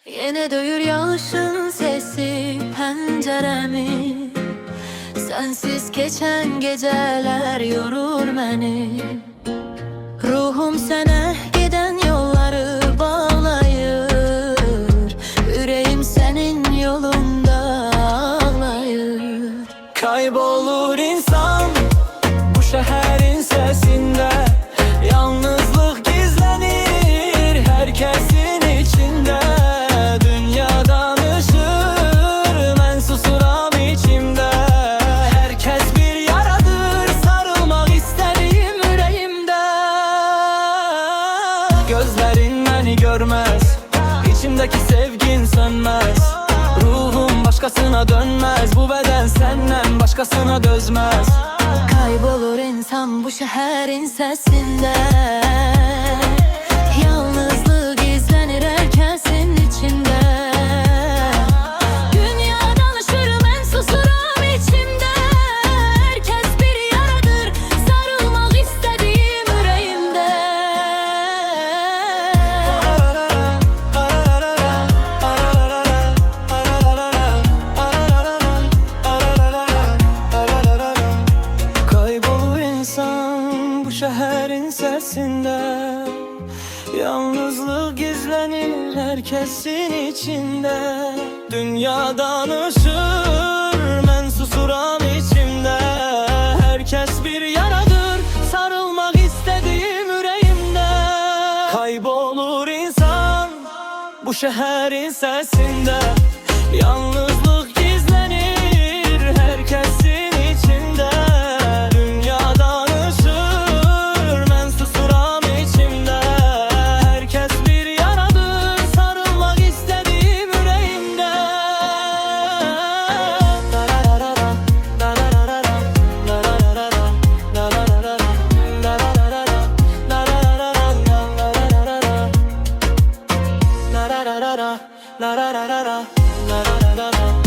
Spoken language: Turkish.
Yine duyur yağışın sesi penceremi. Sensiz geçen geceler yorur beni. Ruhum sana giden yolları bağlayır. Yüreğim senin yolunda ağlayır. Kaybolur insan bu şehrin sesinde. Yalnızlık gizlenir herkesin içinde. Dünyadan ışır, ben susuram içimde. Herkes bir yaradır, sarılmak istediğim yüreğimde. Gözlerin beni görmez, içimdeki sevgin sönmez. Ruhum başkasına dönmez, bu beden senden başkasına dözmez. Kaybolur insan bu şehrin sesinde. Yalnızlığı gizlenir herkesin içinde. Dünyadan ışırım en susuram içimde. Herkes bir yaradır, sarılmak istediğim yüreğimde. Kaybolur insan bu şehrin sesinde. Yalnızlık gizlenir herkesin içinde. Dünyadan ışır, ben susuram içimde. Herkes bir yaradır, sarılmak istediğim yüreğimde. Kaybolur insan bu şehrin sesinde. Yalnızlık gizlenir herkesin içinde. Dünyadan ışır, ben susuram içimde. Herkes bir yaradır, sarılmak istediğim yüreğimde. La